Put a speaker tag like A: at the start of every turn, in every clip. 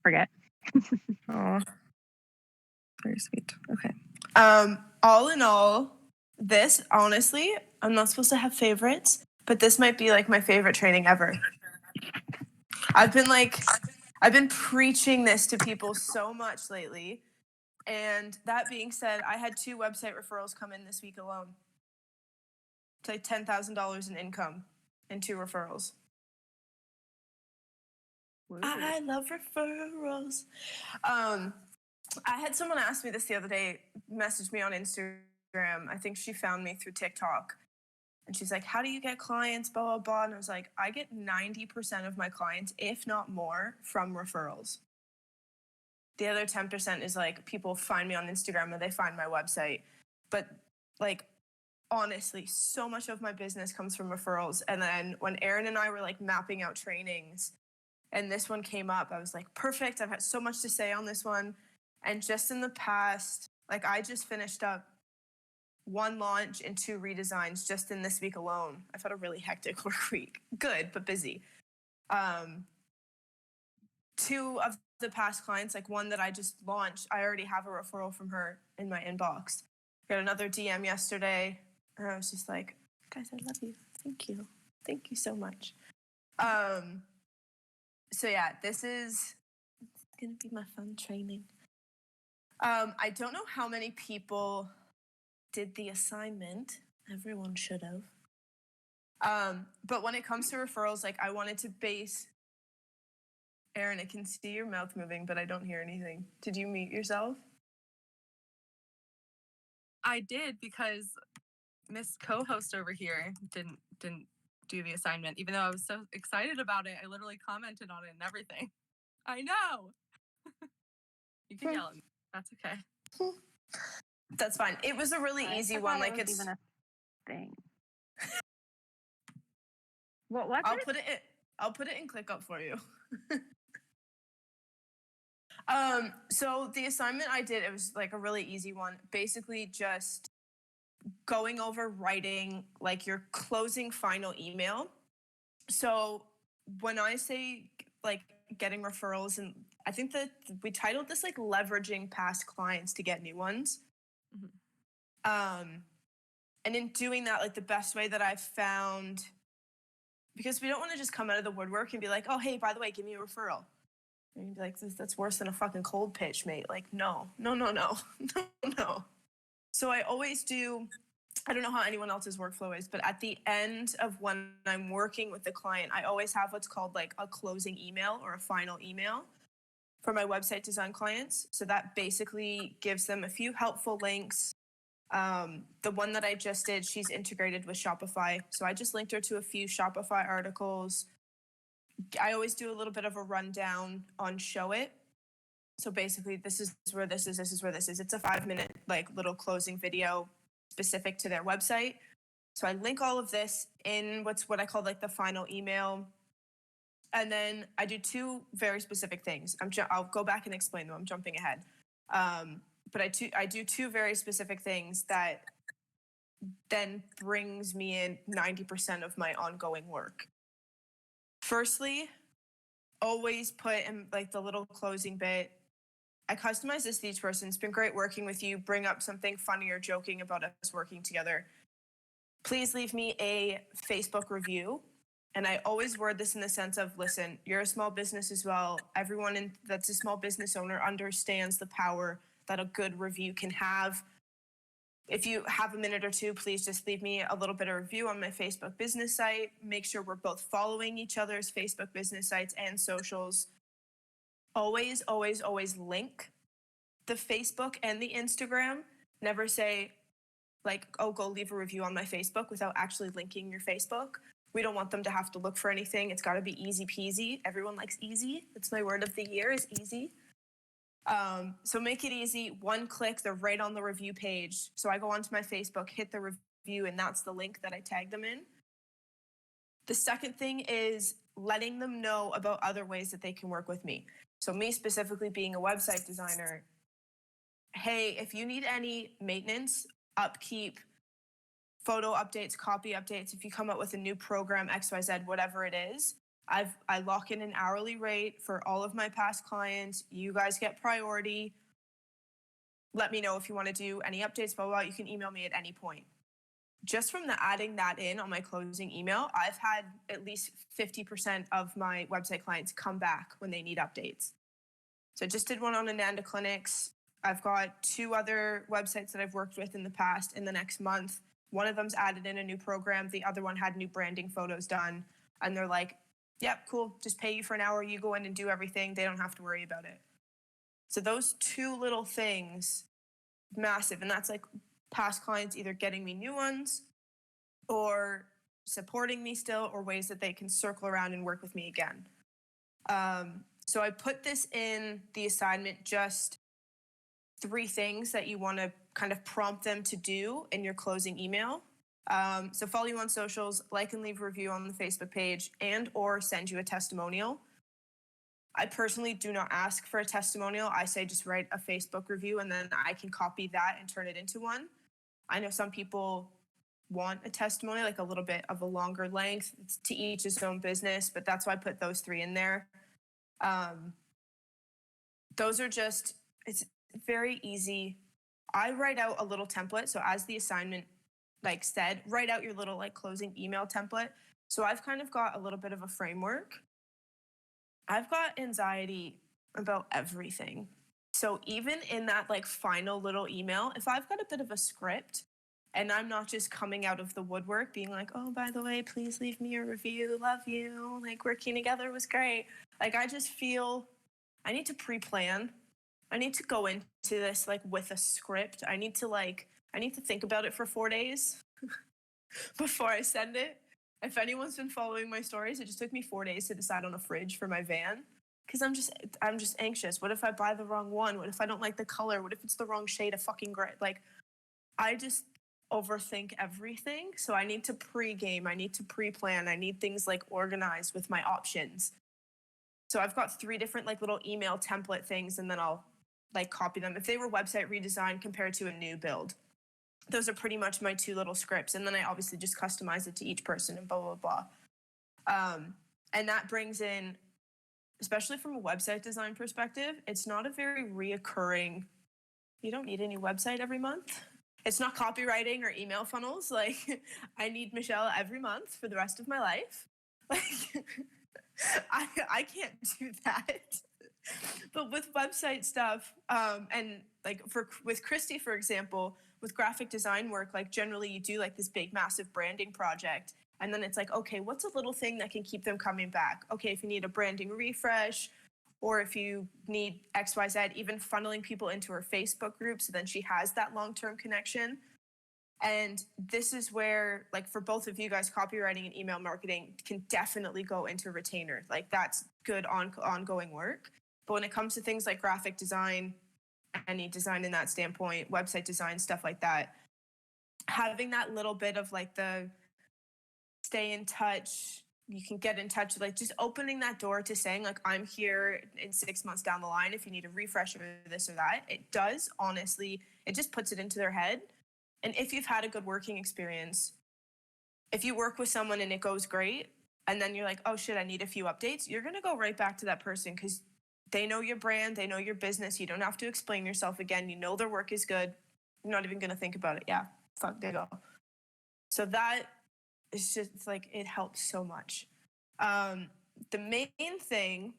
A: forget.
B: Oh, very sweet. Okay.
C: All in all, this, honestly, I'm not supposed to have favorites, but this might be like my favorite training ever. I've been preaching this to people so much lately. And that being said, I had 2 website referrals come in this week alone. It's like $10,000 in income and 2 referrals.
A: Woo.
C: I love referrals. I had someone ask me this the other day, messaged me on Instagram. I think she found me through TikTok. And she's like, how do you get clients, blah, blah, blah. And I was like, I get 90% of my clients, if not more, from referrals. The other 10% is like people find me on Instagram or they find my website. But like, honestly, so much of my business comes from referrals. And then when Erin and I were like mapping out trainings and this one came up, I was like, perfect. I've had so much to say on this one. And just in the past, like I just finished up 1 launch and 2 redesigns just in this week alone. I've had a really hectic work week. Good, but busy. 2 of the past clients, like one that I just launched, I already have a referral from her in my inbox. Got another DM yesterday, and I was just like, guys, I love you. Thank you. Thank you so much. So yeah, this is going to be my fun training. I don't know how many people did the assignment. Everyone should have. But when it comes to referrals, like I wanted to base... Erin, I can see your mouth moving, but I don't hear anything. Did you mute yourself?
B: I did, because Miss Co-host over here didn't do the assignment, even though I was so excited about it. I literally commented on it and everything. I know. You can yell at me. That's okay.
C: That's fine. It was a really easy one. Like
A: it's even a thing. What was it?
C: I'll put it in ClickUp for you. So the assignment I did, it was like a really easy one. Basically just going over writing like your closing final email. So when I say like getting referrals, and I think that we titled this like leveraging past clients to get new ones. Mm-hmm. And in doing that, like the best way that I've found, because we don't want to just come out of the woodwork and be like, oh, hey, by the way, give me a referral. And you'd be like, that's worse than a fucking cold pitch, mate. Like, no. So I always do, I don't know how anyone else's workflow is, but at the end of when I'm working with the client, I always have what's called like a closing email or a final email for my website design clients. So that basically gives them a few helpful links. The one that I just did, she's integrated with Shopify. So I just linked her to a few Shopify articles. I always do a little bit of a rundown on Show It. So basically, this is where this is, this is where this is. It's a 5-minute like little closing video specific to their website. So I link all of this in what I call like the final email. And then I do 2 very specific things. I'll go back and explain them. I'm jumping ahead. But I do 2 very specific things that then brings me in 90% of my ongoing work. Firstly, always put in like the little closing bit. I customize this to each person. It's been great working with you. Bring up something funny or joking about us working together. Please leave me a Facebook review. And I always word this in the sense of, listen, you're a small business as well. Everyone that's a small business owner understands the power that a good review can have. If you have a minute or 2, please just leave me a little bit of review on my Facebook business site. Make sure we're both following each other's Facebook business sites and socials. Always, always, always link the Facebook and the Instagram. Never say like, oh, go leave a review on my Facebook without actually linking your Facebook. We don't want them to have to look for anything. It's got to be easy peasy. Everyone likes easy. That's my word of the year, is easy. So make it easy. 1 click, they're right on the review page. So I go onto my Facebook, hit the review, and that's the link that I tag them in. The second thing is letting them know about other ways that they can work with me. So me specifically being a website designer, hey, if you need any maintenance, upkeep, photo updates, copy updates, if you come up with a new program, XYZ, whatever it is, I lock in an hourly rate for all of my past clients. You guys get priority. Let me know if you want to do any updates, blah, blah, blah. You can email me at any point. Just from the adding that in on my closing email, I've had at least 50% of my website clients come back when they need updates. So I just did one on Ananda Clinics. I've got 2 other websites that I've worked with in the past in the next month. One of them's added in a new program. The other one had new branding photos done. And they're like, yep, cool. Just pay you for an hour. You go in and do everything. They don't have to worry about it. So those 2 little things, massive. And that's like past clients either getting me new ones or supporting me still, or ways that they can circle around and work with me again. So I put this in the assignment, just 3 things that you want to kind of prompt them to do in your closing email. So follow you on socials, like and leave a review on the Facebook page, and or send you a testimonial. I personally do not ask for a testimonial. I say just write a Facebook review and then I can copy that and turn it into one. I know some people want a testimonial, like a little bit of a longer length. It's to each his own business, but that's why I put those 3 in there. Those are just, it's very easy. I write out a little template. So as the assignment like said, write out your little like closing email template. So I've kind of got a little bit of a framework. I've got anxiety about everything. So even in that like final little email, if I've got a bit of a script and I'm not just coming out of the woodwork being like, oh, by the way, please leave me a review. Love you. Like working together was great. Like I just feel I need to pre-plan. I need to go into this like with a script. I need to think about it for 4 days before I send it. If anyone's been following my stories, it just took me 4 days to decide on a fridge for my van because I'm just anxious. What if I buy the wrong one? What if I don't like the color? What if it's the wrong shade of fucking gray? Like, I just overthink everything. So I need to pre-game. I need to pre-plan. I need things like organized with my options. So I've got 3 different like little email template things, and then I'll like copy them. If they were website redesign compared to a new build, those are pretty much my 2 little scripts. And then I obviously just customize it to each person and blah, blah, blah. And that brings in, especially from a website design perspective, it's not a very reoccurring, you don't need a new website every month. It's not copywriting or email funnels. Like I need Michelle every month for the rest of my life. Like I can't do that. But with website stuff, and like with Christy, for example, with graphic design work, like generally you do like this big, massive branding project. And then it's like, okay, what's a little thing that can keep them coming back? Okay, if you need a branding refresh, or if you need XYZ, even funneling people into her Facebook group so then she has that long-term connection. And this is where, like for both of you guys, copywriting and email marketing can definitely go into retainer. Like that's good ongoing work. But when it comes to things like graphic design, any design in that standpoint, website design, stuff like that, having that little bit of like the stay in touch, you can get in touch, like just opening that door to saying like, I'm here in 6 months down the line if you need a refresh or this or that, it does, honestly, it just puts it into their head. And if you've had a good working experience, if you work with someone and it goes great, and then you're like, oh shit, I need a few updates, you're going to go right back to that person because they know your brand, they know your business. You don't have to explain yourself again. You know their work is good. You're not even going to think about it. Yeah, fuck, they go. So that is just like, it helps so much. The main thing,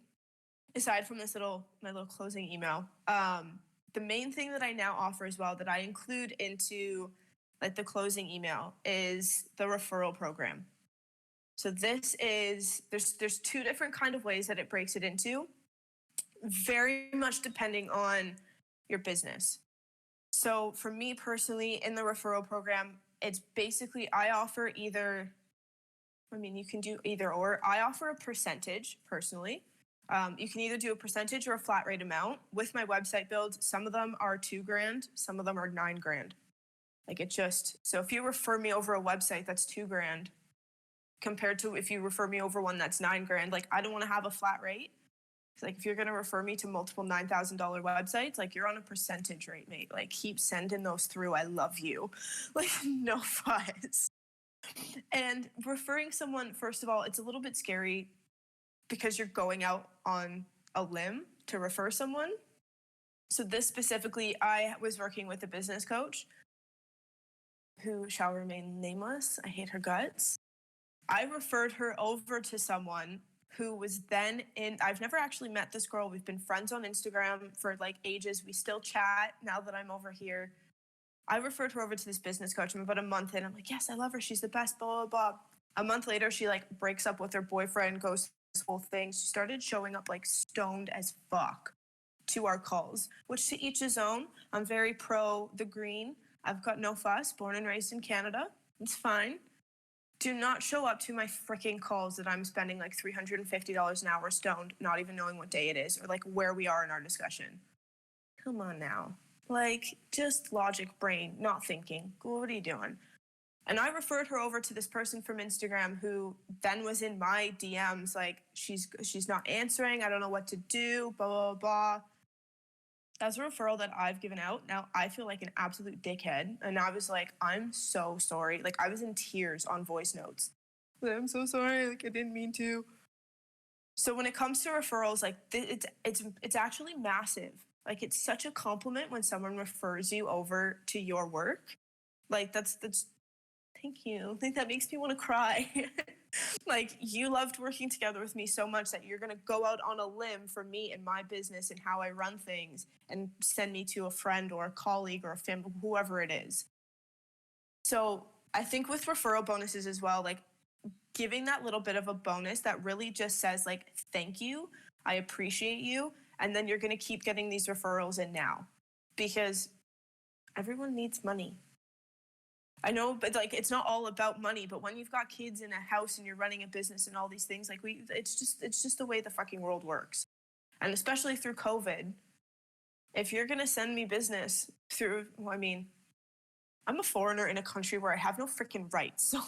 C: aside from my little closing email, the main thing that I now offer as well that I include into like the closing email is the referral program. So this is, there's 2 different kind of ways that it breaks it into, very much depending on your business. So for me personally, in the referral program, it's basically I offer either, I mean, you can do either or. I offer a percentage personally. You can either do a percentage or a flat rate amount. With my website builds, some of them are $2,000, some of them are $9,000. Like it just, so if you refer me over a website that's $2,000 compared to if you refer me over one that's $9,000, like I don't want to have a flat rate. Like if you're going to refer me to multiple $9,000 websites, like you're on a percentage rate, mate. Like keep sending those through. I love you. Like no fuss. And referring someone, first of all, it's a little bit scary because you're going out on a limb to refer someone. So this specifically, I was working with a business coach who shall remain nameless. I hate her guts. I referred her over to someone who was then in, I've never actually met this girl. We've been friends on Instagram for like ages. We still chat now that I'm over here. I referred her over to this business coach. I'm about a month in. I'm like, yes, I love her. She's the best, blah, blah, blah. A month later, she like breaks up with her boyfriend, goes through this whole thing. She started showing up like stoned as fuck to our calls, which to each his own. I'm very pro the green. I've got no fuss, born and raised in Canada. It's fine. Do not show up to my freaking calls that I'm spending like $350 an hour stoned, not even knowing what day it is or like where we are in our discussion. Come on now. Like, just logic, brain, not thinking. What are you doing? And I referred her over to this person from Instagram who then was in my DMs like, she's not answering. I don't know what to do, blah, blah, blah. That's a referral that I've given out. Now I feel like an absolute dickhead. And I was like, I'm so sorry. Like I was in tears on voice notes. I'm so sorry. Like I didn't mean to. So when it comes to referrals, like it's actually massive. Like it's such a compliment when someone refers you over to your work. Like that's thank you. I think that makes me want to cry. Like you loved working together with me so much that you're going to go out on a limb for me and my business and how I run things and send me to a friend or a colleague or a family, whoever it is. So I think with referral bonuses as well, like giving that little bit of a bonus that really just says like, thank you, I appreciate you. And then you're going to keep getting these referrals in now because everyone needs money. I know, but like it's not all about money. But when you've got kids in a house and you're running a business and all these things, like it's just the way the fucking world works. And especially through COVID, if you're gonna send me business through, well, I mean, I'm a foreigner in a country where I have no freaking rights. So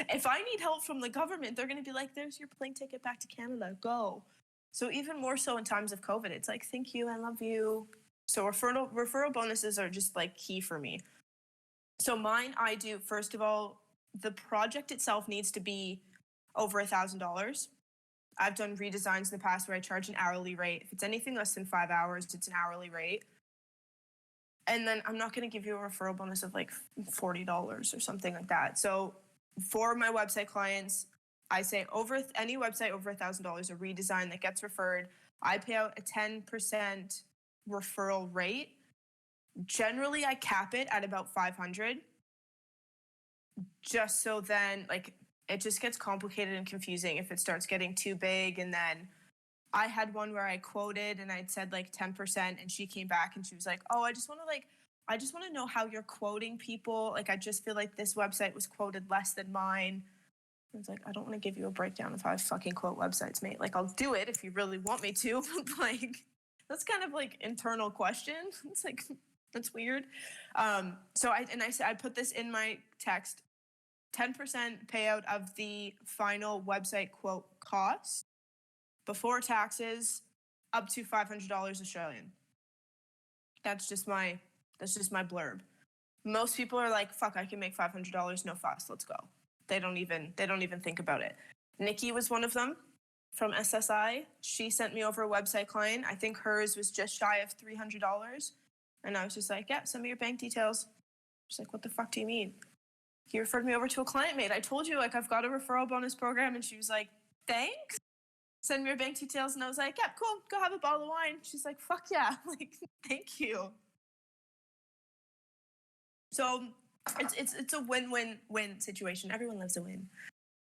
C: if I need help from the government, they're gonna be like, "There's your plane ticket back to Canada. Go." So even more so in times of COVID, it's like, "Thank you, I love you." So referral bonuses are just like key for me. So mine, I do, first of all, the project itself needs to be over $1,000. I've done redesigns in the past where I charge an hourly rate. If it's anything less than 5 hours, it's an hourly rate. And then I'm not going to give you a referral bonus of like $40 or something like that. So for my website clients, I say over any website over $1,000, a redesign that gets referred, I pay out a 10% referral rate. Generally, I cap it at about 500, just so then like it just gets complicated and confusing if it starts getting too big. And then I had one where I quoted and I'd said like 10%, and she came back and she was like, "Oh, I just want to know how you're quoting people. Like, I just feel like this website was quoted less than mine." I was like, "I don't want to give you a breakdown of how I fucking quote websites, mate. Like, I'll do it if you really want me to, but like that's kind of like internal question. It's like." That's weird. So I put this in my text, 10% payout of the final website quote cost before taxes, up to $500 Australian. That's just my blurb. Most people are like, "Fuck, I can make $500, no fuss, let's go." They don't even think about it. Nikki was one of them from SSI. She sent me over a website client. I think hers was just shy of $300. And I was just like, "Yeah, send me your bank details." She's like, "What the fuck do you mean?" "He referred me over to a client, mate. I told you, like, I've got a referral bonus program." And she was like, "Thanks. Send me your bank details." And I was like, "Yeah, cool. Go have a bottle of wine." She's like, "Fuck yeah." Like, thank you. So it's a win-win-win situation. Everyone loves a win.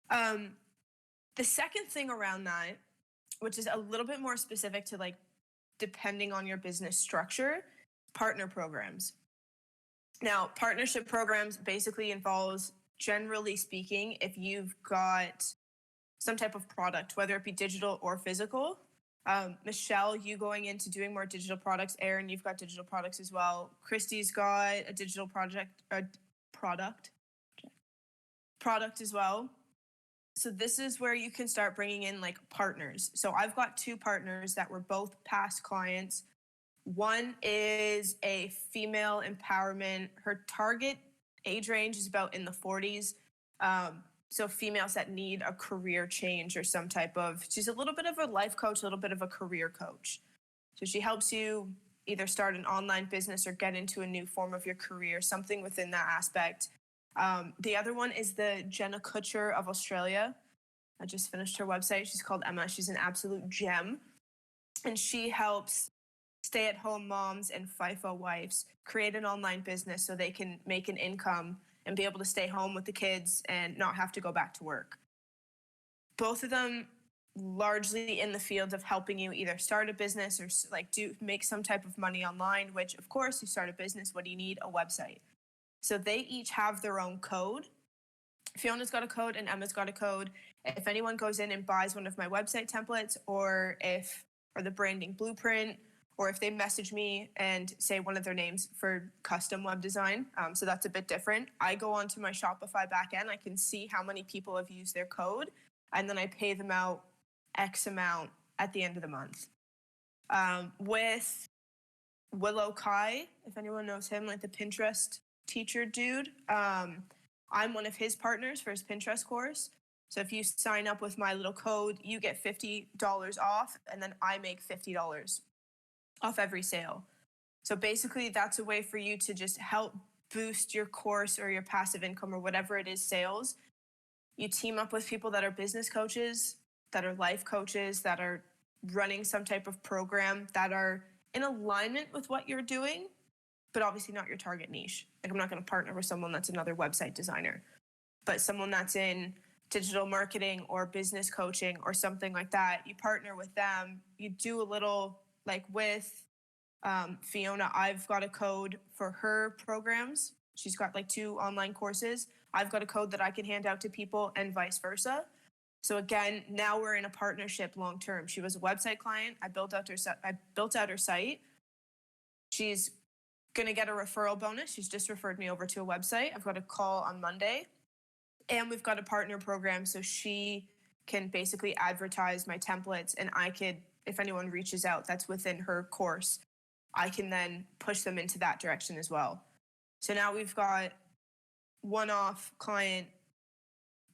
C: The second thing around that, which is a little bit more specific to like depending on your business structure, partner programs. Now, partnership programs basically involves, generally speaking, if you've got some type of product, whether it be digital or physical. Michelle, you going into doing more digital products. Aaron, you've got digital products as well. Christy's got a digital product as well. So this is where you can start bringing in like partners. So I've got 2 partners that were both past clients. One is a female empowerment. Her target age range is about in the 40s. So females that need a career change or some type of, she's a little bit of a life coach, a little bit of a career coach. So she helps you either start an online business or get into a new form of your career, something within that aspect. The other one is the Jenna Kutcher of Australia. I just finished her website. She's called Emma. She's an absolute gem. And she helps stay-at-home moms and FIFO wives create an online business so they can make an income and be able to stay home with the kids and not have to go back to work. Both of them largely in the field of helping you either start a business or like do make some type of money online, which of course you start a business, what do you need? A website. So they each have their own code. Fiona's got a code and Emma's got a code. If anyone goes in and buys one of my website templates or the branding blueprint, or if they message me and say one of their names for custom web design, so that's a bit different. I go onto my Shopify backend, I can see how many people have used their code, and then I pay them out X amount at the end of the month. With Willow Kai, if anyone knows him, like the Pinterest teacher dude, I'm one of his partners for his Pinterest course. So if you sign up with my little code, you get $50 off, and then I make $50 off every sale. So basically that's a way for you to just help boost your course or your passive income or whatever it is sales. You team up with people that are business coaches, that are life coaches, that are running some type of program, that are in alignment with what you're doing, but obviously not your target niche. Like I'm not going to partner with someone that's another website designer, but someone that's in digital marketing or business coaching or something like that. You partner with them. You do a little, like with Fiona, I've got a code for her programs. She's got like 2 online courses. I've got a code that I can hand out to people and vice versa. So again, now we're in a partnership long term. She was a website client. I built out her site. She's going to get a referral bonus. She's just referred me over to a website. I've got a call on Monday. And we've got a partner program so she can basically advertise my templates, and I could, if anyone reaches out that's within her course, I can then push them into that direction as well. So now we've got one-off client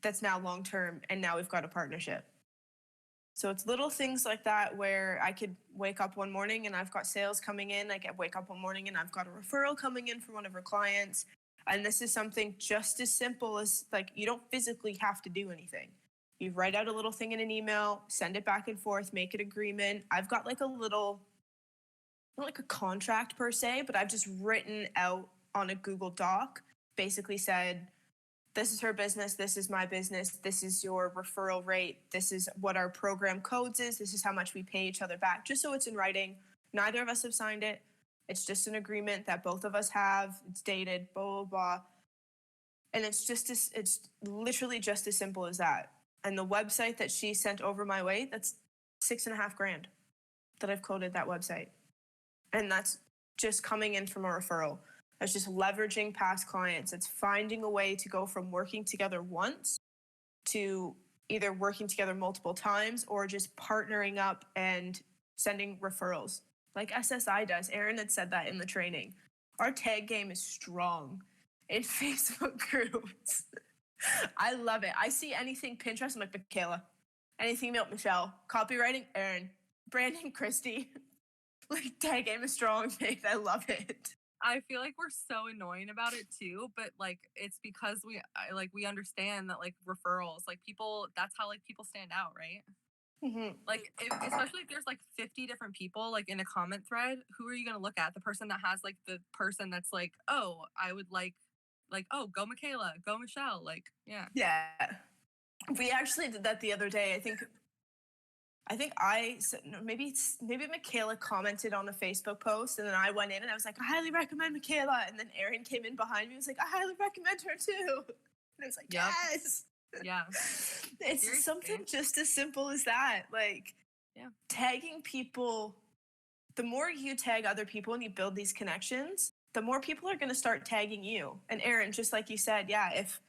C: that's now long-term, and now we've got a partnership. So it's little things like that where I could wake up one morning and I've got sales coming in. I could wake up one morning and I've got a referral coming in from one of her clients. And this is something just as simple as, like, you don't physically have to do anything. You write out a little thing in an email, send it back and forth, make an agreement. I've got like a little, not like a contract per se, but I've just written out on a Google Doc, basically said, this is her business, this is my business, this is your referral rate, this is what our program codes is, this is how much we pay each other back, just so it's in writing. Neither of us have signed it. It's just an agreement that both of us have. It's dated, blah, blah, blah. And it's literally just as simple as that. And the website that she sent over my way, that's $6,500 that I've coded that website. And that's just coming in from a referral. That's just leveraging past clients. It's finding a way to go from working together once to either working together multiple times or just partnering up and sending referrals. Like SSI does. Erin had said that in the training. Our tag game is strong in Facebook groups. I love it. I see anything Pinterest, I'm like, Michaela. Anything about Michelle. Copywriting, Erin. Branding, Christy. Like, tag game is strong, mate. I love it.
B: I feel like we're so annoying about it too, but like it's because we understand that like referrals, like people, that's how like people stand out, right?
C: Mm-hmm.
B: Like, especially if there's like 50 different people like in a comment thread, who are you going to look at? The person that has like the person that's like, oh, I would like, oh, go Michaela, go Michelle. Like, yeah.
C: Yeah. We actually did that the other day. I think maybe Michaela commented on a Facebook post, and then I went in and I was like, I highly recommend Michaela. And then Erin came in behind me and was like, I highly recommend her too. And I was like,
B: yep.
C: Yes.
B: Yeah.
C: It's
B: Seriously.
C: something just as simple as that. Like,
B: yeah,
C: tagging people, the more you tag other people and you build these connections, the more people are going to start tagging you. And Erin, just like you said, yeah, if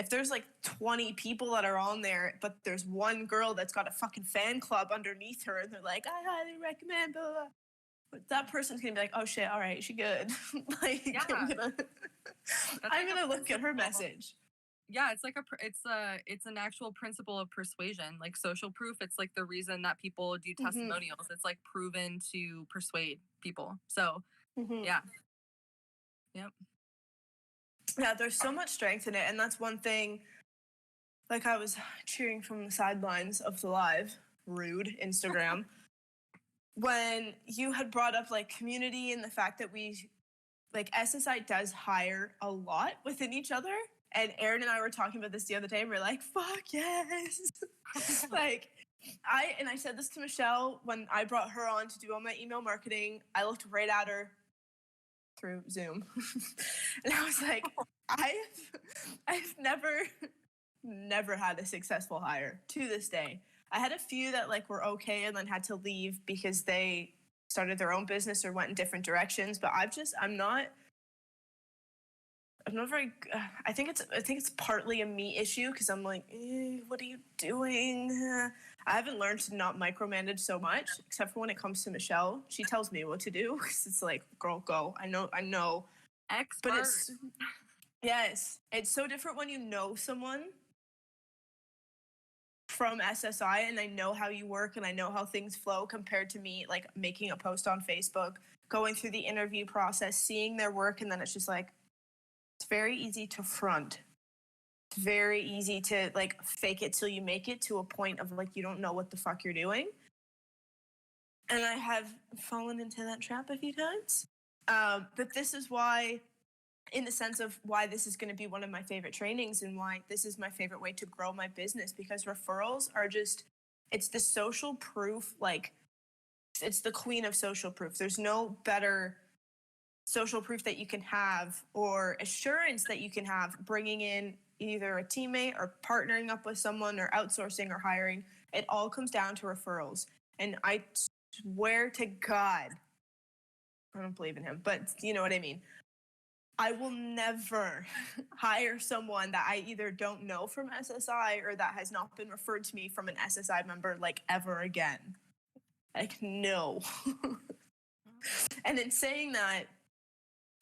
C: there's like 20 people that are on there, but there's one girl that's got a fucking fan club underneath her and they're like, I highly recommend, blah, blah, blah. But that person's going to be like, oh shit, all right, she good. Like, yeah. I'm going to look at her message.
B: Yeah, it's like it's an actual principle of persuasion, like social proof. It's like the reason that people do testimonials. It's like proven to persuade people. So yeah. Yep.
C: Yeah, there's so much strength in it, and that's one thing. Like, I was cheering from the sidelines of the live, rude Instagram, when you had brought up like community and the fact that like SSI does hire a lot within each other. And Erin and I were talking about this the other day, and we're like, fuck yes. Like, I said this to Michelle when I brought her on to do all my email marketing. I looked right at her through Zoom. And I was like, I've never had a successful hire to this day. I had a few that like were okay and then had to leave because they started their own business or went in different directions. But I'm not very. I think it's partly a me issue because I'm like, what are you doing? I haven't learned to not micromanage so much, except for when it comes to Michelle. She tells me what to do because it's like, girl, go. I know.
B: Expert.
C: But yes, it's so different when you know someone from SSI and I know how you work and I know how things flow compared to me like making a post on Facebook, going through the interview process, seeing their work, and then it's just like, it's very easy to front. It's very easy to like fake it till you make it to a point of like you don't know what the fuck you're doing. And I have fallen into that trap a few times. But this is why, in the sense of why this is going to be one of my favorite trainings and why this is my favorite way to grow my business, because referrals are just, it's the social proof, like it's the queen of social proof. There's no better social proof that you can have or assurance that you can have bringing in either a teammate or partnering up with someone or outsourcing or hiring. It all comes down to referrals. And I swear to God, I don't believe in him, but you know what I mean. I will never hire someone that I either don't know from SSI or that has not been referred to me from an SSI member like ever again. Like, no. And in saying that,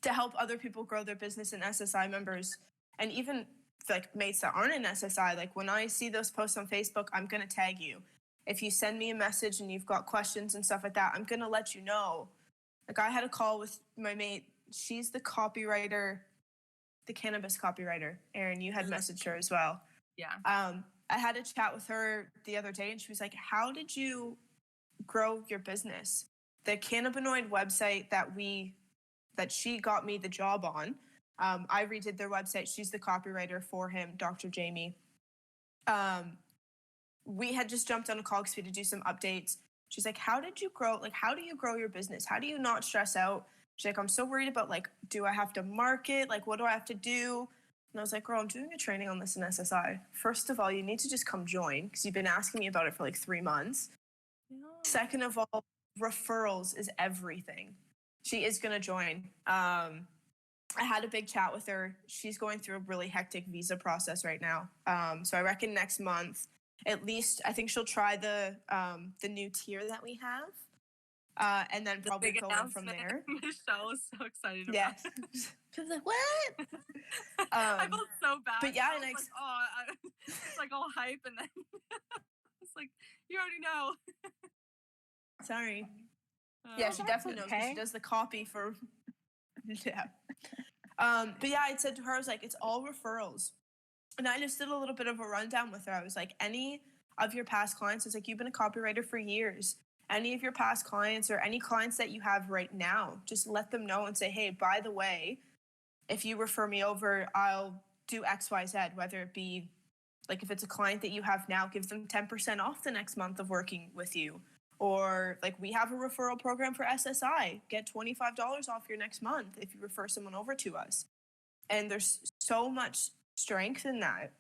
C: to help other people grow their business and SSI members, and even like mates that aren't in SSI, like when I see those posts on Facebook, I'm going to tag you. If you send me a message and you've got questions and stuff like that, I'm going to let you know. Like, I had a call with my mate. She's the copywriter, the cannabis copywriter. Erin, you had messaged her as well.
B: Yeah.
C: I had a chat with her the other day and she was like, how did you grow your business? The cannabinoid website that she got me the job on, I redid their website. She's the copywriter for him, Dr. Jamie. We had just jumped on a call because we had to do some updates. She's like, how did you grow? Like, how do you grow your business? How do you not stress out? She's like, I'm so worried about, like, do I have to market? Like, what do I have to do? And I was like, girl, I'm doing a training on this in SSI. First of all, you need to just come join because you've been asking me about it for like 3 months. Yeah. Second of all, referrals is everything. She is going to join. I had a big chat with her. She's going through a really hectic visa process right now. So I reckon next month, at least, I think she'll try the new tier that we have. And then probably go in from there.
B: Michelle was so excited about
C: yes. She was like, what?
B: I felt so bad.
C: But yeah,
B: and it's like all hype, and then it's like, you already know.
C: Sorry. Yeah, she definitely knows because she does the copy for. Yeah. But yeah, I said to her, I was like, it's all referrals. And I just did a little bit of a rundown with her. I was like, any of your past clients, it's like, you've been a copywriter for years. Any of your past clients or any clients that you have right now, just let them know and say, hey, by the way, if you refer me over, I'll do X, Y, Z, whether it be like if it's a client that you have now, give them 10% off the next month of working with you. Or like we have a referral program for SSI, get $25 off your next month if you refer someone over to us. And there's so much strength in that.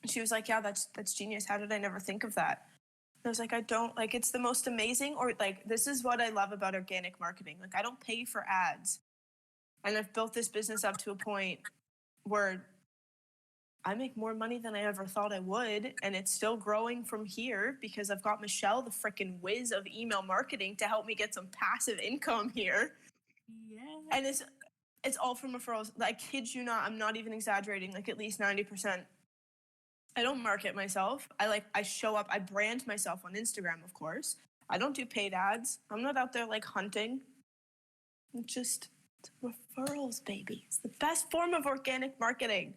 C: She was like, yeah, that's genius. How did I never think of that? I was like, I don't, like, it's the most amazing, or like, this is what I love about organic marketing. Like, I don't pay for ads. And I've built this business up to a point where I make more money than I ever thought I would. And it's still growing from here because I've got Michelle, the freaking whiz of email marketing, to help me get some passive income here. Yeah. And it's all from referrals. I kid you not, I'm not even exaggerating. Like, at least 90% I don't market myself. I show up, I brand myself on Instagram, of course. I don't do paid ads. I'm not out there like hunting. It's referrals, baby. It's the best form of organic marketing.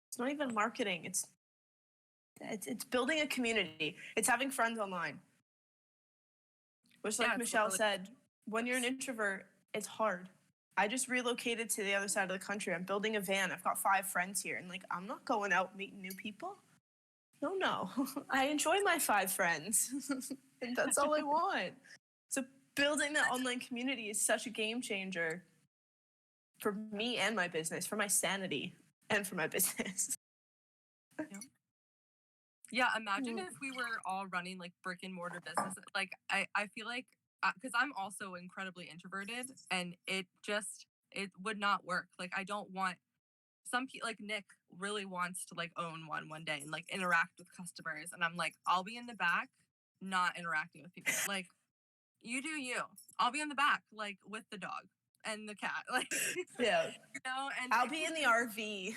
C: It's not even marketing. It's building a community. It's having friends online. Which, like Michelle said, when you're an introvert, it's hard. I just relocated to the other side of the country. I'm building a van. I've got 5 friends here. And, like, I'm not going out meeting new people. No. I enjoy my 5 friends. And that's all I want. So building that online community is such a game changer for me and my business, for my sanity and for my business.
B: Yeah, imagine if we were all running like brick and mortar businesses. Like I feel like because I'm also incredibly introverted, and it would not work. Like I don't want some people, like Nick really wants to like own one day and like interact with customers, and I'm like, I'll be in the back not interacting with people. Like you do you. I'll be in the back like with the dog and the cat. Like
C: yeah.
B: You know, and
C: I'll be in the RV.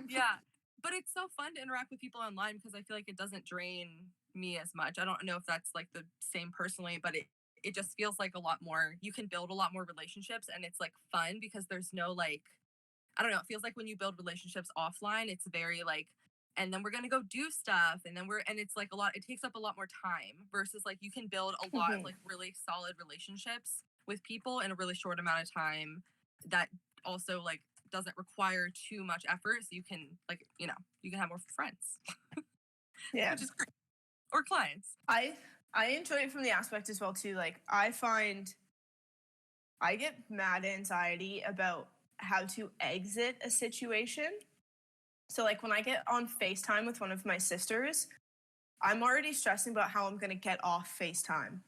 B: Yeah. But it's so fun to interact with people online because I feel like it doesn't drain me as much. I don't know if that's like the same personally, but it just feels like a lot more, you can build a lot more relationships, and it's like fun because there's no like, I don't know, it feels like when you build relationships offline, it's very like, and then we're going to go do stuff, and it's like it takes up a lot more time versus like you can build a lot of like really solid relationships with people in a really short amount of time that also like doesn't require too much effort, so you can like you can have more friends.
C: Yeah.
B: Which is great. Or clients.
C: I enjoy it from the aspect as well too. Like I find I get mad anxiety about how to exit a situation. So like when I get on FaceTime with one of my sisters, I'm already stressing about how I'm going to get off FaceTime.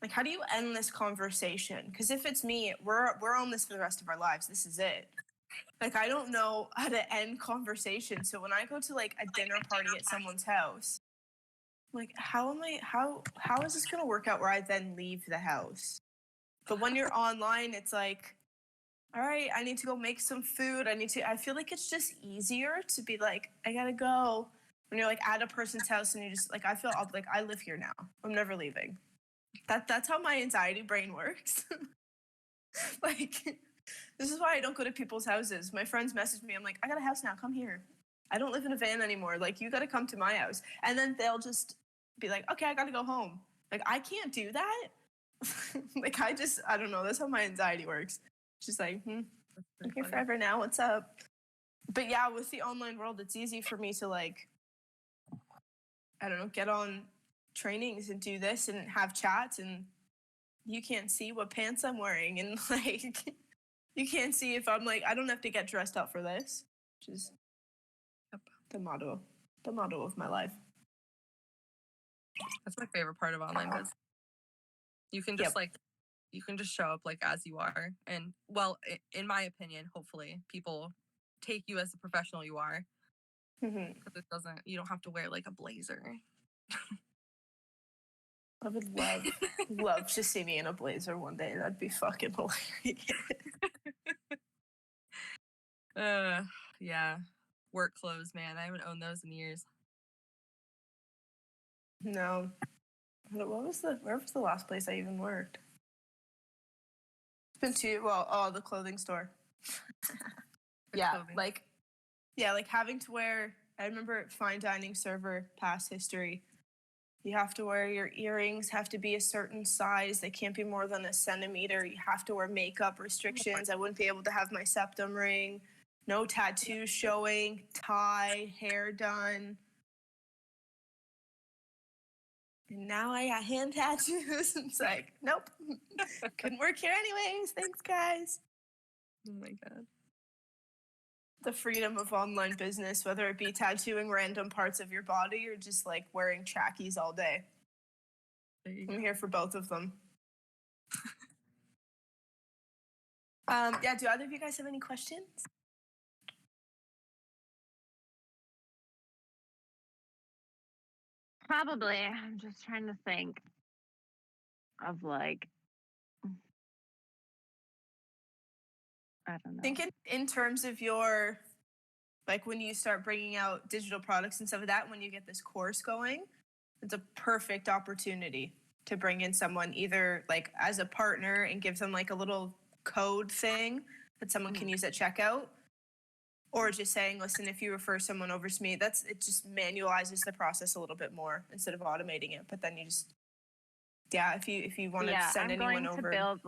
C: Like, how do you end this conversation? Because if it's me, we're on this for the rest of our lives. This is it. Like, I don't know how to end conversation. So when I go to like a dinner party at someone's house, I'm like, how is this going to work out where I then leave the house? But when you're online, it's like, all right, I need to go make some food. I feel like it's just easier to be like, I got to go. When you're like at a person's house and you just like, I feel like I live here now. I'm never leaving. That's how my anxiety brain works. Like, this is why I don't go to people's houses. My friends message me. I'm like, I got a house now. Come here. I don't live in a van anymore. Like, you got to come to my house. And then they'll just be like, okay, I got to go home. Like, I can't do that. Like, I don't know. That's how my anxiety works. She's like, I'm here forever now. What's up? But yeah, with the online world, it's easy for me to like, I don't know, get on trainings and do this and have chats, and you can't see what pants I'm wearing, and like you can't see if I'm like, I don't have to get dressed up for this, which is the motto of my life.
B: That's my favorite part of online business. You can just like, you can just show up like as you are, and well, in my opinion, hopefully people take you as the professional you are. Because you don't have to wear like a blazer.
C: I would love to see me in a blazer one day. That'd be fucking hilarious.
B: Yeah. Work clothes, man. I haven't owned those in years.
C: No. Where was the last place I even worked? It's been the clothing store. Like having to wear, I remember at fine dining server past history, you have to wear your earrings, have to be a certain size. They can't be more than a centimeter. You have to wear makeup restrictions. I wouldn't be able to have my septum ring. No tattoos showing, tie, hair done. And now I got hand tattoos. It's like, nope. Couldn't work here anyways. Thanks, guys.
B: Oh my God.
C: The freedom of online business, whether it be tattooing random parts of your body or just like wearing trackies all day. I'm here for both of them. Do either of you guys have any questions?
A: Probably. I'm just trying to think of like, I don't know.
C: Think in terms of your Like when you start bringing out digital products and stuff like that, when you get this course going, it's a perfect opportunity to bring in someone either like as a partner and give them like a little code thing that someone can use at checkout, or just saying, listen, if you refer someone over to me, it just manualizes the process a little bit more instead of automating it. But then you just, if you want to send
A: I'm
C: anyone
A: going
C: over.
A: to build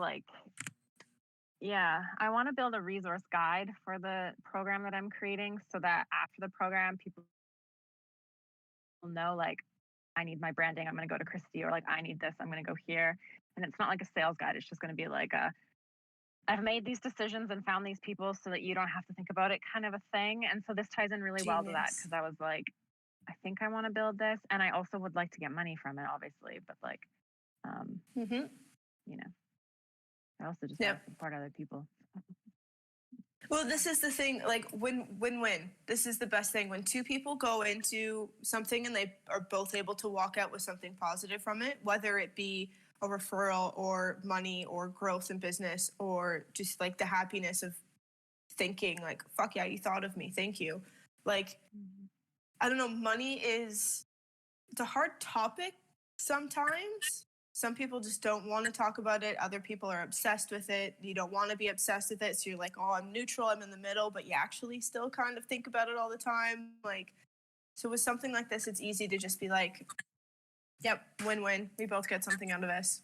A: I want to build a resource guide for the program that I'm creating so that after the program, people will know, like, I need my branding, I'm going to go to Christy, or like, I need this, I'm going to go here. And it's not like a sales guide. It's just going to be like I've made these decisions and found these people so that you don't have to think about it kind of a thing. And so this ties in really well to that, because I was like, I think I want to build this. And I also would like to get money from it, obviously. But like, you know, I also just want to support other people.
C: Well, this is the thing, like win-win. This is the best thing. When two people go into something and they are both able to walk out with something positive from it, whether it be a referral or money or growth in business or just like the happiness of thinking like, fuck yeah, you thought of me. Thank you. Like, I don't know, money it's a hard topic sometimes. Some people just don't want to talk about it. Other people are obsessed with it. You don't want to be obsessed with it. So you're like, oh, I'm neutral. I'm in the middle. But you actually still kind of think about it all the time. Like, so with something like this, it's easy to just be like, yep, win-win. We both get something out of this.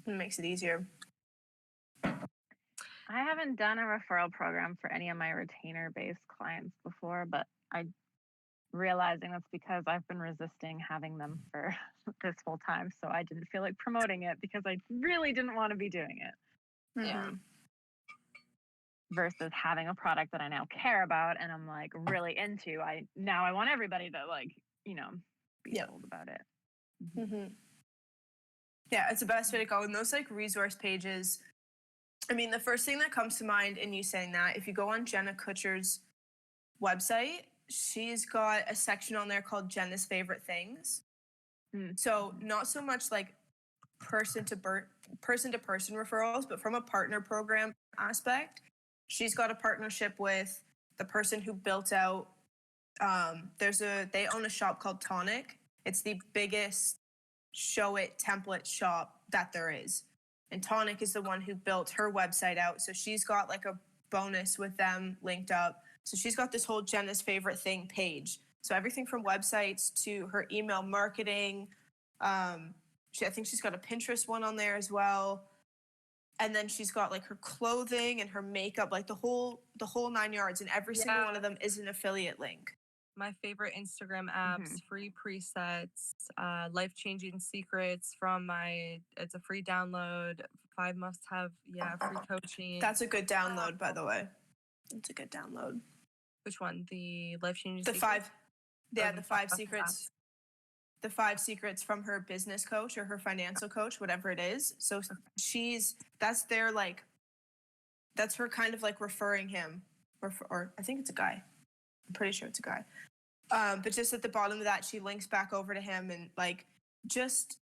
C: It makes it easier.
A: I haven't done a referral program for any of my retainer-based clients before, but realizing that's because I've been resisting having them for this whole time. So I didn't feel like promoting it because I really didn't want to be doing it.
C: Yeah.
A: Versus having a product that I now care about and I'm like really into. I want everybody to like, be told about it.
C: Yeah, it's the best way to go. And those like resource pages, I mean, the first thing that comes to mind in you saying that, if you go on Jenna Kutcher's website, she's got a section on there called Jenna's Favorite Things. So not so much like person to person referrals, but from a partner program aspect, she's got a partnership with the person who built out. They own a shop called Tonic. It's the biggest show it template shop that there is, and Tonic is the one who built her website out. So she's got like a bonus with them linked up. So she's got this whole Jenna's Favorite Thing page. So everything from websites to her email marketing. I think she's got a Pinterest one on there as well. And then she's got like her clothing and her makeup, like the whole 9 yards. And every single one of them is an affiliate link.
B: My favorite Instagram apps, free presets, life-changing secrets it's a free download, 5 must-have, free coaching.
C: That's a good download, by the way. It's a good download.
B: Which one? The life-changing
C: secrets?
B: 5.
C: Yeah, the 5 secrets. The 5 secrets from her business coach or her financial coach, whatever it is. So that's her kind of like referring him, or I think it's a guy. I'm pretty sure it's a guy. But just at the bottom of that, she links back over to him, and like just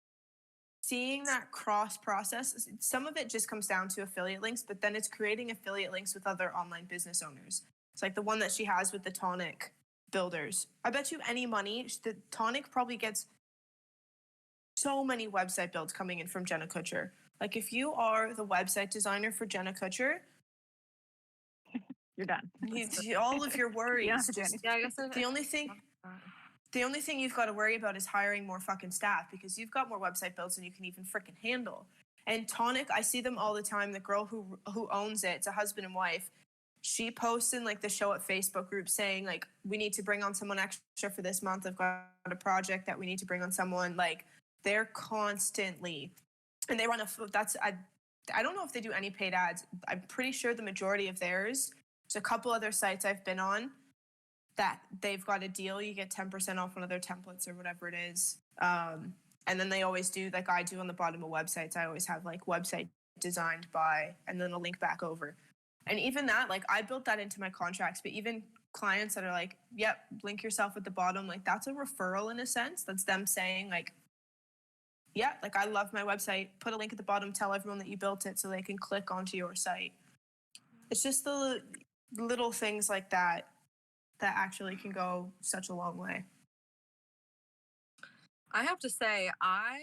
C: seeing that cross process. Some of it just comes down to affiliate links, but then it's creating affiliate links with other online business owners. It's like the one that she has with the Tonic builders. I bet you any money, the Tonic probably gets so many website builds coming in from Jenna Kutcher. Like if you are the website designer for Jenna Kutcher,
A: you're done.
C: All of your worries.
B: I guess
C: the only thing you've got to worry about is hiring more fucking staff, because you've got more website builds than you can even freaking handle. And Tonic, I see them all the time. The girl who owns it, it's a husband and wife. She posts in like the Show It Facebook group saying like, we need to bring on someone extra for this month. I've got a project that we need to bring on someone. Like they're constantly, and they run I don't know if they do any paid ads. I'm pretty sure the majority of theirs. There's a couple other sites I've been on that they've got a deal. You get 10% off one of their templates or whatever it is. And then they always do, like I do on the bottom of websites, I always have like website designed by, and then a link back over. And even that, like I built that into my contracts, but even clients that are like, yep, link yourself at the bottom, like that's a referral in a sense. That's them saying like, yeah, like I love my website, put a link at the bottom, tell everyone that you built it so they can click onto your site. It's just little things like that actually can go such a long way.
B: I have to say, I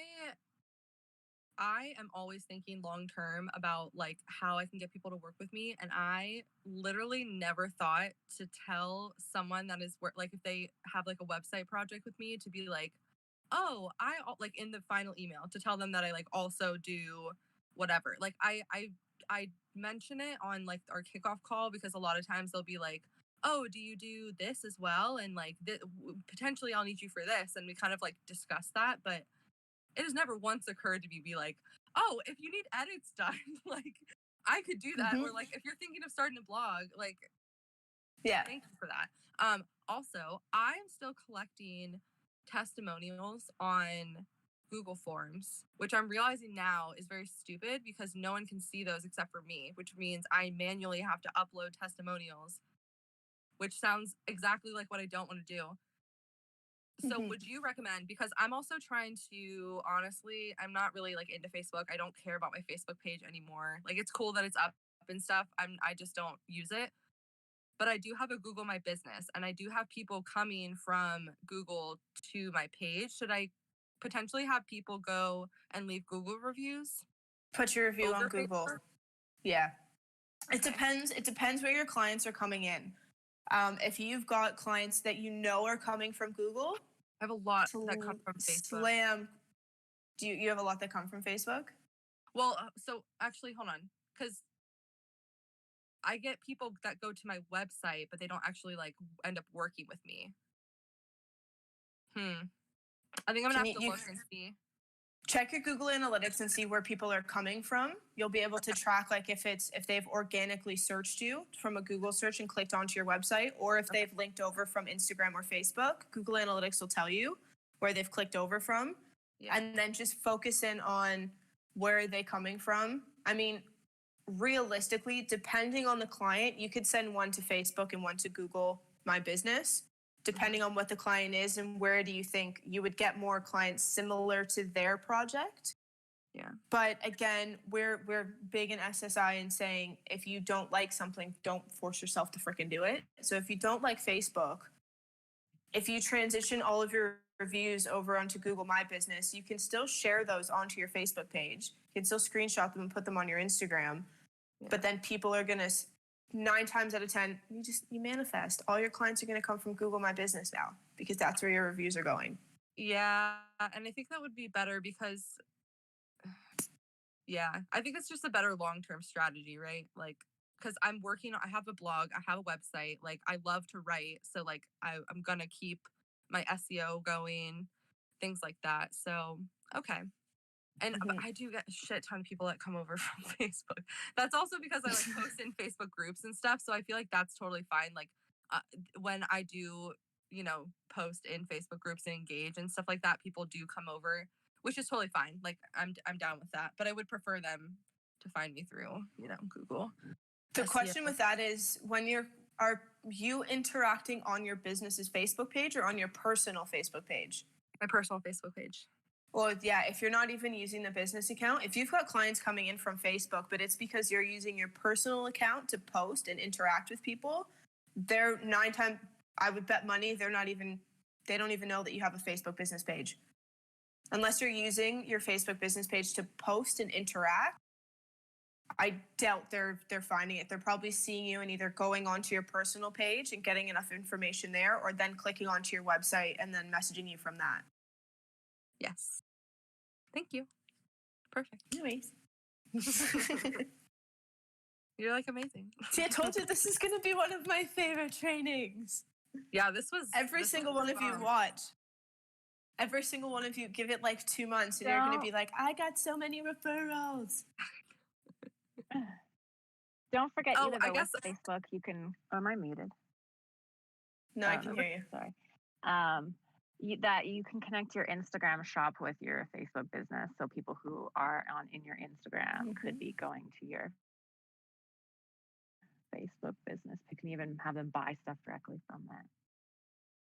B: am always thinking long term about like how I can get people to work with me, and I literally never thought to tell someone that is like if they have like a website project with me to be like, oh, like in the final email to tell them that I like also do whatever. Like I mention it on like our kickoff call because a lot of times they'll be like, oh, do you do this as well? And like potentially I'll need you for this, and we kind of like discuss that, but it has never once occurred to me be like, oh, if you need edits done, like I could do that. Or like if you're thinking of starting a blog, like thank you for that. Also, I'm still collecting testimonials on Google Forms, which I'm realizing now is very stupid because no one can see those except for me, which means I manually have to upload testimonials, which sounds exactly like what I don't want to do. So would you recommend, because I'm also trying to, honestly, I'm not really like into Facebook. I don't care about my Facebook page anymore. Like it's cool that it's up and stuff. I just don't use it. But I do have a Google My Business, and I do have people coming from Google to my page. Should I potentially have people go and leave Google reviews?
C: Put your review on
B: over
C: Google.
B: Facebook?
C: Yeah. It
B: Okay.
C: depends. It depends where your clients are coming in. If you've got clients that you know are coming from Google,
B: I have a lot that come from Facebook.
C: Slam. Do you have a lot that come from Facebook?
B: Well, so actually, hold on, because I get people that go to my website, but they don't actually like end up working with me. I think I'm gonna have to look and see.
C: Check your Google Analytics and see where people are coming from. You'll be able to track like if they've organically searched you from a Google search and clicked onto your website, or if they've linked over from Instagram or Facebook. Google Analytics will tell you where they've clicked over from. Yeah. And then just focus in on where are they coming from. I mean, realistically, depending on the client, you could send one to Facebook and one to Google My Business, depending on what the client is and where do you think you would get more clients similar to their project. Yeah. But again, we're big in SSI and saying if you don't like something, don't force yourself to freaking do it. So if you don't like Facebook, if you transition all of your reviews over onto Google My Business, you can still share those onto your Facebook page. You can still screenshot them and put them on your Instagram. Yeah. But then people are going to, 9 times out of 10, you manifest. All your clients are going to come from Google My Business now because that's where your reviews are going.
B: Yeah. And I think that would be better because, yeah, I think it's just a better long-term strategy, right? Like, because I have a blog, I have a website, like I love to write. So like I'm going to keep my SEO going, things like that. So, okay. And I do get a shit ton of people that come over from Facebook. That's also because I like post in Facebook groups and stuff. So I feel like that's totally fine. Like when I do, post in Facebook groups and engage and stuff like that, people do come over, which is totally fine. Like I'm down with that. But I would prefer them to find me through, Google.
C: The question with that is are you interacting on your business's Facebook page or on your personal Facebook page?
B: My personal Facebook page.
C: Well, yeah, if you're not even using the business account, if you've got clients coming in from Facebook, but it's because you're using your personal account to post and interact with people, they're 9 times, I would bet money, they don't even know that you have a Facebook business page. Unless you're using your Facebook business page to post and interact, I doubt they're finding it. They're probably seeing you and either going onto your personal page and getting enough information there, or then clicking onto your website and then messaging you from that.
B: Yes. Thank you. Perfect.
C: Anyways.
B: You're like amazing.
C: See, I told you this is going to be one of my favorite trainings.
B: Yeah, this was
C: every single one of you watch. Every single one of you give it like 2 months and you're going to be like, I got so many referrals.
A: Don't forget either though, with Facebook, you can, am I muted?
C: No, I can hear you.
A: Sorry. That you can connect your Instagram shop with your Facebook business. So people who are in your Instagram could be going to your Facebook business. You can even have them buy stuff directly from that.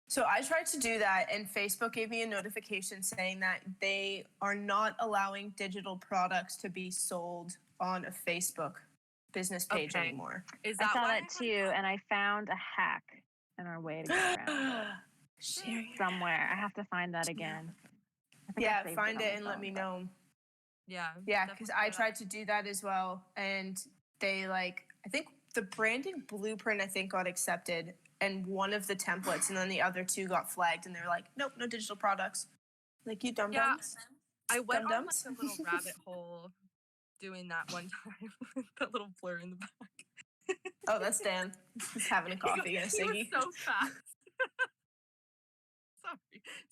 C: So I tried to do that and Facebook gave me a notification saying that they are not allowing digital products to be sold on a Facebook business page
B: Okay.
C: anymore.
B: Is
A: I
B: that
A: saw
B: why
A: that too, and I found a hack in our way to get around it
C: Share your
A: somewhere. I have to find that again. I think I
C: Yeah,
A: saved
C: find
A: on
C: it
A: my
C: and let
A: phone,
C: me
A: but-
C: know.
B: Yeah.
C: Yeah,
B: definitely
C: because I
B: do that.
C: tried to do that as well, and they I think the branding blueprint got accepted, and one of the templates, and then the other two got flagged, and they were like, nope, no digital products. Like, you dum dums.
B: I went on
C: Dum-dums.
B: a little rabbit hole doing that one time with that little blur in the back.
C: Oh, that's Dan. He's having a coffee and a
B: He was
C: ciggy.
B: so fast.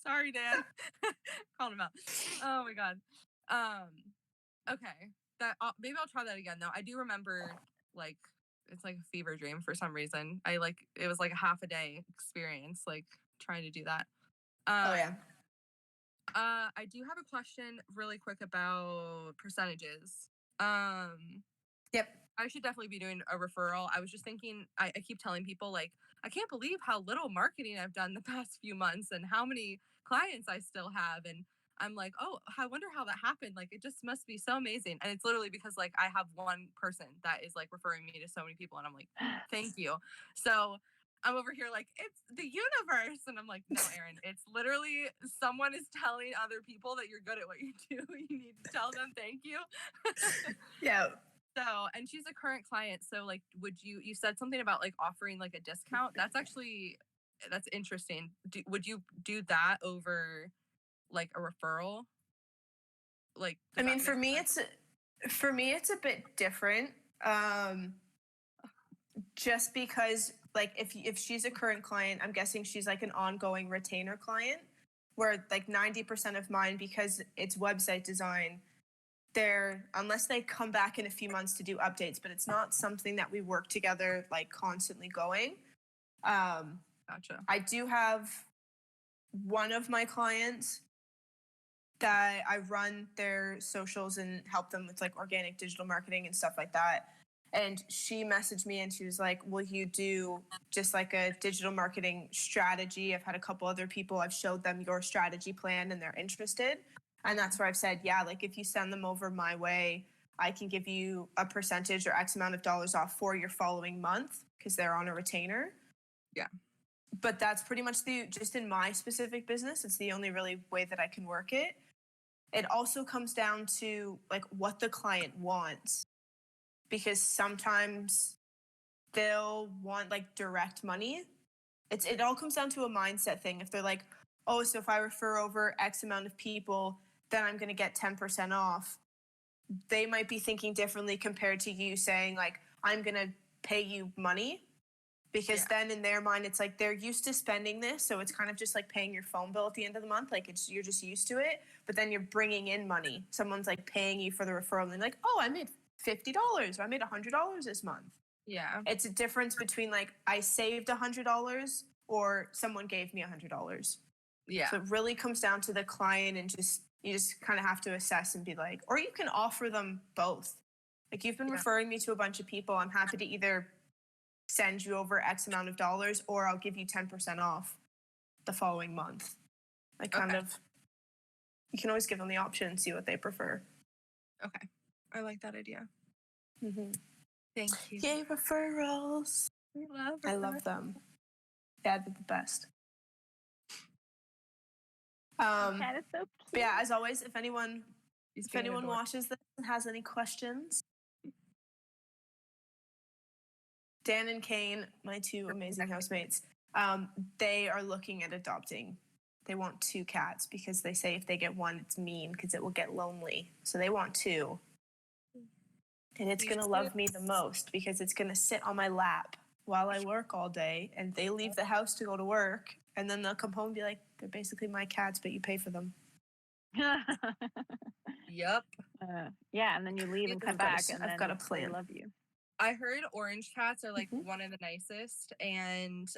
B: Sorry, Dan. Called him out. Oh my god. Okay. That maybe I'll try that again though. I do remember it's like a fever dream for some reason. It was like a half a day experience trying to do that.
C: Oh yeah.
B: I do have a question really quick about percentages.
C: Yep.
B: I should definitely be doing a referral. I was just thinking, I keep telling people, I can't believe how little marketing I've done the past few months and how many clients I still have. And I'm like, oh, I wonder how that happened. It just must be so amazing. And it's literally because, I have one person that is, referring me to so many people. And I'm like, thank you. So I'm over here it's the universe. And I'm like, no, Erin, it's literally someone is telling other people that you're good at what you do. You need to tell them thank you.
C: Yeah.
B: So, and she's a current client. So would you said something about offering a discount. That's interesting. Would you do that over a referral?
C: I mean, for me, it's a bit different. Just because if she's a current client, I'm guessing she's an ongoing retainer client, where 90% of mine, because it's website design, unless they come back in a few months to do updates, but it's not something that we work together constantly going.
B: Gotcha.
C: I do have one of my clients that I run their socials and help them with organic digital marketing and stuff like that. And she messaged me and she was like, will you do just a digital marketing strategy? I've had a couple other people, I've showed them your strategy plan and they're interested. And that's where I've said, yeah, if you send them over my way, I can give you a percentage or X amount of dollars off for your following month because they're on a retainer.
B: Yeah.
C: But that's pretty much just in my specific business, it's the only really way that I can work it. It also comes down to what the client wants, because sometimes they'll want direct money. It all comes down to a mindset thing. If they're like, oh, so if I refer over X amount of people, then I'm going to get 10% off. They might be thinking differently compared to you saying I'm going to pay you money, because then in their mind, it's they're used to spending this. So it's kind of just paying your phone bill at the end of the month. You're just used to it, but then you're bringing in money. Someone's paying you for the referral and they're like, oh, I made $50 or I made $100 this month.
B: Yeah.
C: It's a difference between I saved $100 or someone gave me $100.
B: Yeah.
C: So it really comes down to the client, and you just kind of have to assess and be or you can offer them both. You've been referring me to a bunch of people. I'm happy to either send you over X amount of dollars or I'll give you 10% off the following month. You can always give them the option and see what they prefer.
B: Okay. I like that idea.
C: Mm-hmm.
B: Thank you.
C: Yay, referrals. I love them. Yeah, they're the best.
A: Cat is so cute.
C: But yeah, as always, if anyone
B: adorable.
C: watches this and has any questions, Dan and Kane, my two amazing housemates, they are looking at adopting. They want 2 cats because they say if they get 1, it's mean because it will get lonely. So they want 2. And it's going to love me the most because it's going to sit on my lap while I work all day, and they leave the house to go to work, and then they'll come home and be like, they're basically my cats, but you pay for them.
B: Yep.
A: Yeah, and then you leave and come back, and
C: I've
A: then
C: got a plan.
A: they love you.
B: I heard orange cats are one of the nicest, and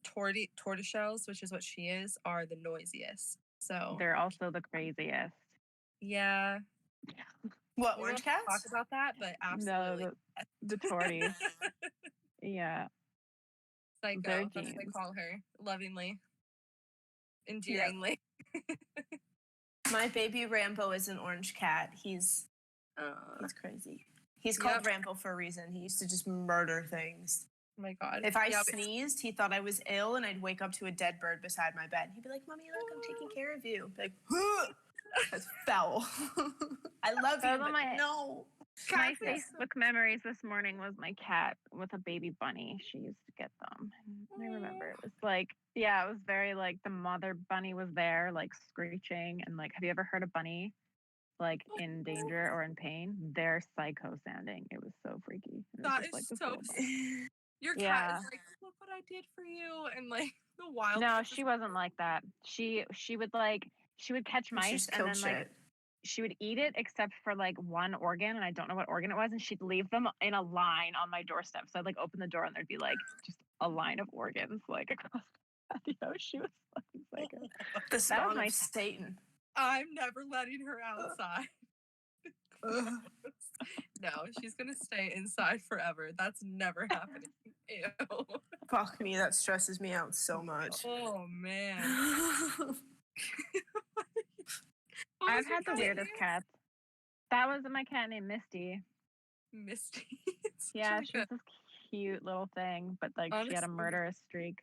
B: tortoiseshells, which is what she is, are the noisiest. So
A: They're also the craziest.
B: Yeah.
C: What,
B: We
C: orange
B: don't
C: cats?
B: talk about that, but absolutely.
A: No, the torties. Yeah.
B: Psycho.
A: They're
B: That's what I
A: genes.
B: call her, lovingly, endearingly.
C: My baby Rambo is an orange cat. He's crazy. He's called Ramble for a reason. He used to just murder things.
B: Oh my God.
C: If I sneezed, he thought I was ill, and I'd wake up to a dead bird beside my bed. He'd be like, "Mommy, look, I'm taking care of you." I'd be like, "Huh." That's foul. I love you, but no.
A: My Facebook memories this morning was my cat with a baby bunny. She used to get them. And I remember it was like, yeah, it was very like the mother bunny was there, like screeching. And like, have you ever heard a bunny like in danger or in pain? They're psycho sounding. It was so freaky.
B: That is so Your cat is like, look what I did for you. And like the wild.
A: No, she wasn't like that. She would catch mice and then like she would eat it except for like one organ, and I don't know what organ it was, and she'd leave them in a line on my doorstep. So I'd like open the door and there'd be like just a line of organs like across the patio. She was fucking psycho.
C: The spawn of Satan.
B: I'm never letting her outside. No, she's gonna stay inside forever. That's never happening. Ew.
C: Fuck me, that stresses me out so much.
B: Oh man.
A: I've had the weirdest cats. That was my cat named Misty.
B: Misty.
A: Yeah, she was this cute little thing, but like she had a murderous streak.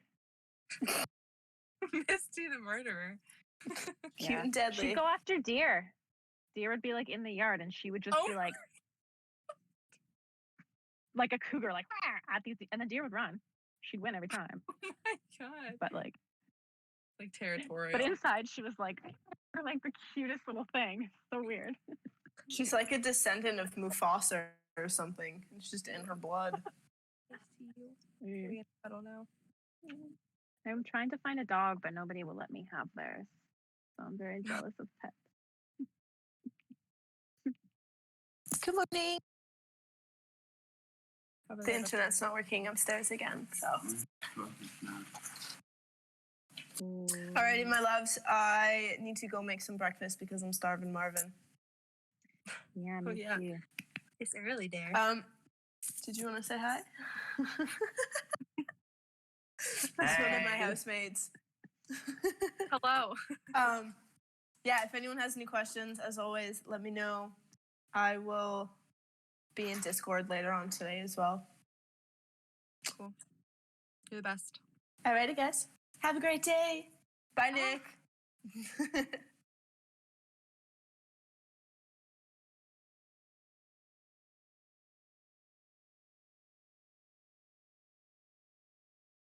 B: Misty the murderer.
C: Cute and deadly.
A: She'd go after deer. Deer would be like in the yard, and she would just be like a cougar, like at these, and the deer would run. She'd win every time.
B: Oh my God.
A: But like
B: territorial.
A: But inside, she was like the cutest little thing. So weird.
C: She's like a descendant of Mufasa or something. It's just in her blood.
B: I don't know.
A: I'm trying to find a dog, but nobody will let me have theirs. So I'm very jealous of pets.
C: Good morning. The internet's not working upstairs again, so. Alrighty, my loves. I need to go make some breakfast because I'm starving Marvin.
A: Yeah, me too.
B: It's early there.
C: Did you want to say hi? That's one of my housemates.
B: Hello.
C: Yeah, if anyone has any questions, as always, let me know. I will be in Discord later on today as well.
B: Cool. You're the best.
C: Alrighty, guys. Have a great day. Bye, Nick.